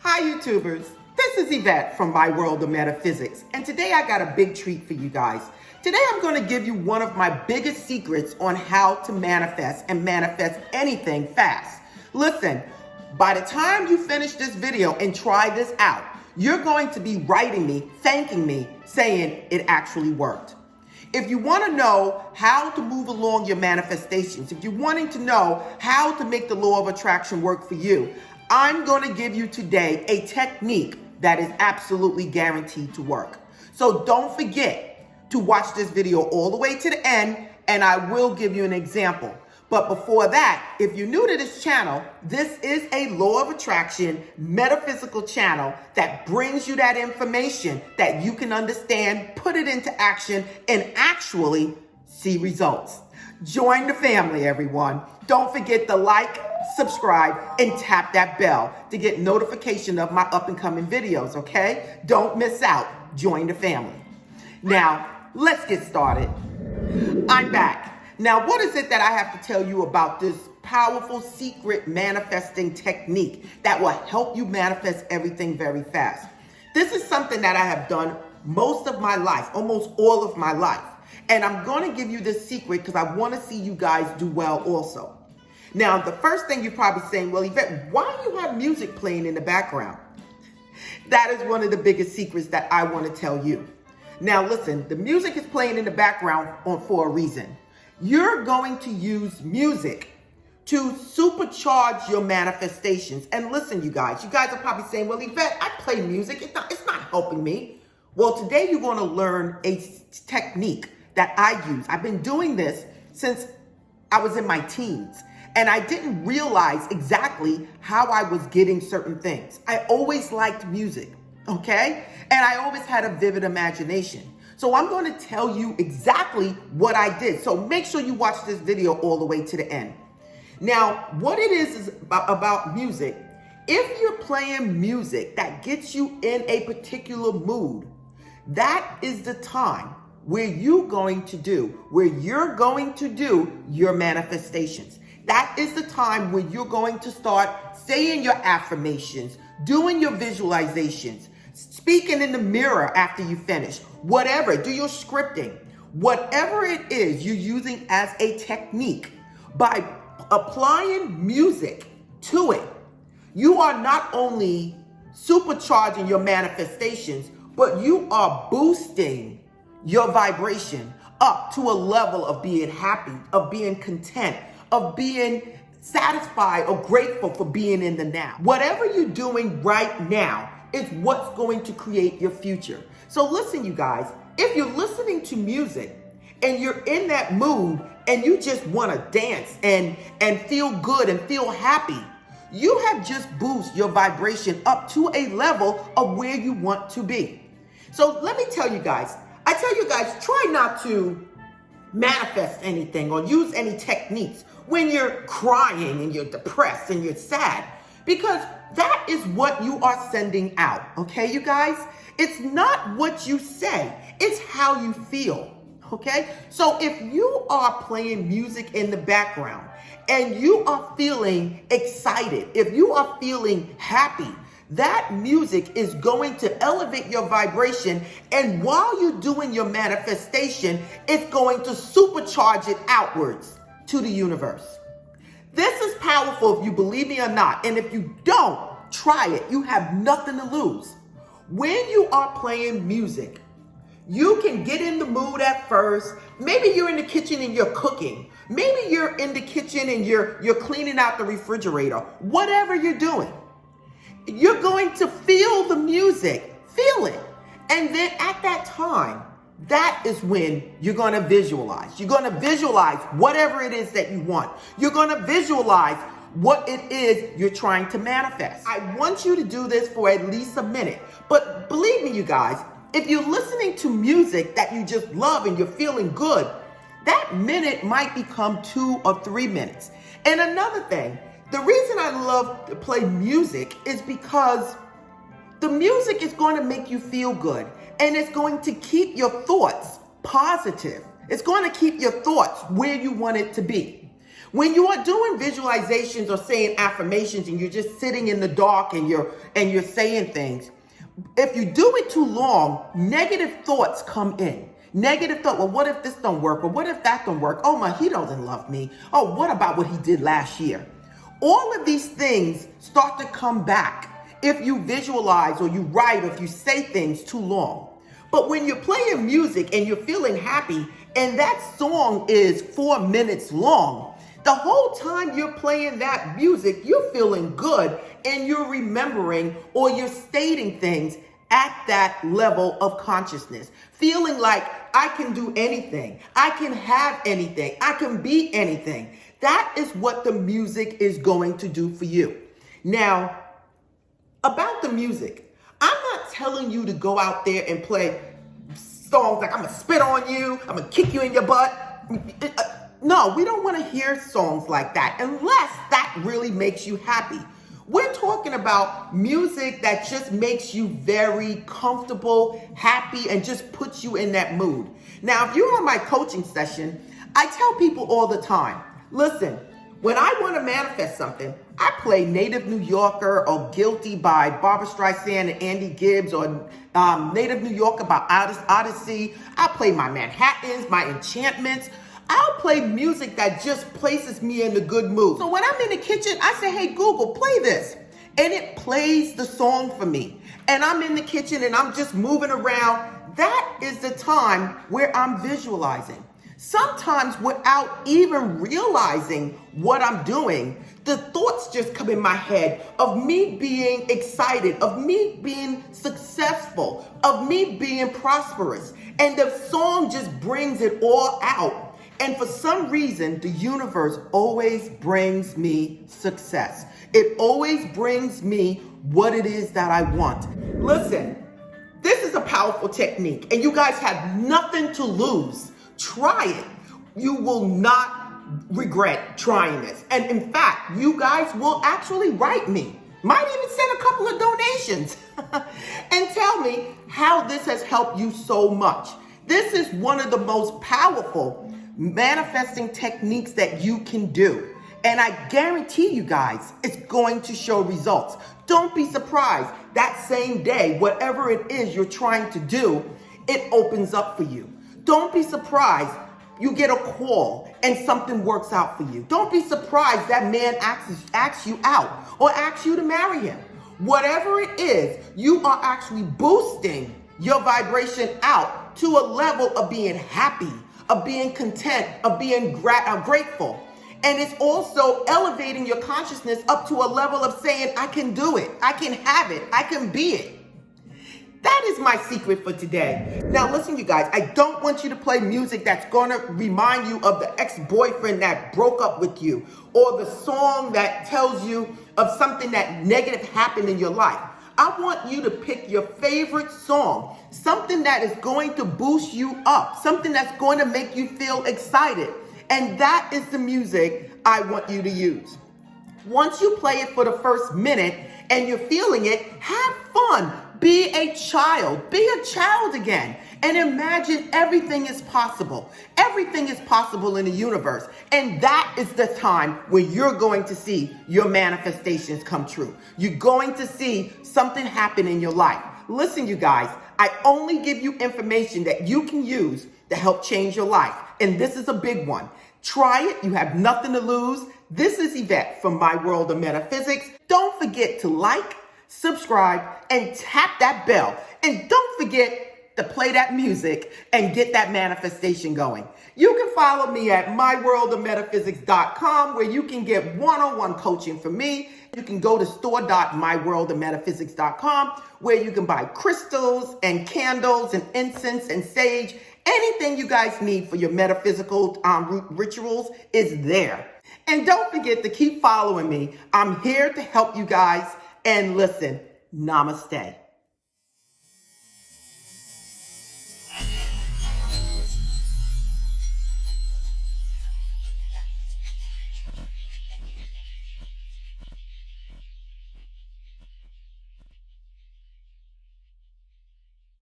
Hi YouTubers, this is Yvette from My World of Metaphysics, and today I got a big treat for you guys. Today I'm going to give you one of my biggest secrets on how to manifest and manifest anything fast. Listen, by the time you finish this video and try this out, you're going to be writing me, thanking me, saying it actually worked. If you want to know how to move along your manifestations, if you're wanting to know how to make the law of attraction work for you, I'm going to give you today a technique that is absolutely guaranteed to work. So don't forget to watch this video all the way to the end, and I will give you an example. But before that, if you're new to this channel, this is a law of attraction metaphysical channel that brings you that information that you can understand, put it into action, and actually see results. Join the family, everyone. Don't forget to like, subscribe, and tap that bell to get notification of my up and coming videos, okay? Don't miss out. Join the family. Now, let's get started. I'm back. Now, what is it that I have to tell you about this powerful secret manifesting technique that will help you manifest everything very fast? This is something that I have done most of my life, almost all of my life. And I'm going to give you this secret because I want to see you guys do well also. Now, the first thing you're probably saying, well, Yvette, why do you have music playing in the background? That is one of the biggest secrets that I want to tell you. Now, listen, the music is playing in the background for a reason. You're going to use music to supercharge your manifestations. And listen, you guys are probably saying, well, Yvette, I play music. It's not helping me. Well, today you're going to learn a technique that I use. I've been doing this since I was in my teens. And I didn't realize exactly how I was getting certain things. I always liked music, okay? And I always had a vivid imagination. So I'm going to tell you exactly what I did. So make sure you watch this video all the way to the end. Now, what it is about music, if you're playing music that gets you in a particular mood, that is the time where you're going to do your manifestations. That is the time when you're going to start saying your affirmations, doing your visualizations, speaking in the mirror after you finish, whatever, do your scripting, whatever it is you're using as a technique. By applying music to it, you are not only supercharging your manifestations, but you are boosting your vibration up to a level of being happy, of being content, of being satisfied or grateful for being in the now. Whatever you're doing right now is what's going to create your future. So listen, you guys, if you're listening to music and you're in that mood and you just want to dance and feel good and feel happy, you have just boosted your vibration up to a level of where you want to be. So let me tell you guys, try not to manifest anything or use any techniques when you're crying and you're depressed and you're sad, because that is what you are sending out, okay, you guys? It's not what you say, it's how you feel, okay? So if you are playing music in the background and you are feeling excited, if you are feeling happy, that music is going to elevate your vibration, and while you're doing your manifestation, it's going to supercharge it outwards to the universe. This is powerful if you believe me or not, and if you don't, try it. You have nothing to lose. When you are playing music, you can get in the mood at first. Maybe you're in the kitchen and you're cooking. Maybe you're in the kitchen and you're cleaning out the refrigerator. Whatever you're doing, you're going to feel the music, feel it. And then at that time, that is when you're going to visualize. You're going to visualize whatever it is that you want. You're going to visualize what it is you're trying to manifest. I want you to do this for at least a minute. But believe me, you guys, if you're listening to music that you just love and you're feeling good, that minute might become 2 or 3 minutes. And another thing, the reason I love to play music is because the music is going to make you feel good, and it's going to keep your thoughts positive. It's going to keep your thoughts where you want it to be. When you are doing visualizations or saying affirmations and you're just sitting in the dark and you're saying things, if you do it too long, negative thoughts come in. Negative thought, well, what if this don't work? Or what if that don't work? Oh my, he doesn't love me. Oh, what about what he did last year? All of these things start to come back if you visualize or you write or if you say things too long. But when you're playing music and you're feeling happy and that song is 4 minutes long, the whole time you're playing that music, you're feeling good and you're remembering or you're stating things at that level of consciousness, feeling like I can do anything, I can have anything, I can be anything. That is what the music is going to do for you. Now, about the music, I'm not telling you to go out there and play songs like I'm gonna spit on you, I'm gonna kick you in your butt. No, we don't want to hear songs like that unless that really makes you happy. We're talking about music that just makes you very comfortable, happy, and just puts you in that mood. Now, if you're on my coaching session, I tell people all the time, listen, when I want to manifest something, I play Native New Yorker or Guilty by Barbra Streisand and Andy Gibbs or Native New Yorker by Odyssey. I play my Manhattans, my Enchantments. I'll play music that just places me in a good mood. So when I'm in the kitchen, I say, hey, Google, play this. And it plays the song for me. And I'm in the kitchen and I'm just moving around. That is the time where I'm visualizing. Sometimes without even realizing what I'm doing, the thoughts just come in my head of me being excited, of me being successful, of me being prosperous. And the song just brings it all out. And for some reason, the universe always brings me success. It always brings me what it is that I want. Listen, this is a powerful technique, and you guys have nothing to lose. Try it. You will not regret trying this. And in fact, you guys will actually write me. Might even send a couple of donations and tell me how this has helped you so much. This is one of the most powerful manifesting techniques that you can do. And I guarantee you guys, it's going to show results. Don't be surprised that same day, whatever it is you're trying to do, it opens up for you. Don't be surprised you get a call and something works out for you. Don't be surprised that man asks you out or asks you to marry him. Whatever it is, you are actually boosting your vibration out to a level of being happy, of being content, of being grateful. And it's also elevating your consciousness up to a level of saying, I can do it, I can have it, I can be it. That is my secret for today. Now listen, you guys, I don't want you to play music that's gonna remind you of the ex-boyfriend that broke up with you, or the song that tells you of something that negative happened in your life. I want you to pick your favorite song, something that is going to boost you up, something that's going to make you feel excited. And that is the music I want you to use. Once you play it for the first minute and you're feeling it, have fun. Be a child. Be a child again. And imagine everything is possible. Everything is possible in the universe. And that is the time when you're going to see your manifestations come true. You're going to see something happen in your life. Listen, you guys, I only give you information that you can use to help change your life. And this is a big one. Try it. You have nothing to lose. This is Yvette from My World of Metaphysics. Don't forget to like, subscribe, and tap that bell. And don't forget to play that music and get that manifestation going. You can follow me at myworldofmetaphysics.com, where you can get one-on-one coaching from me. You can go to store.myworldofmetaphysics.com, where you can buy crystals and candles and incense and sage. Anything you guys need for your metaphysical rituals is there. And don't forget to keep following me. I'm here to help you guys. And listen, namaste.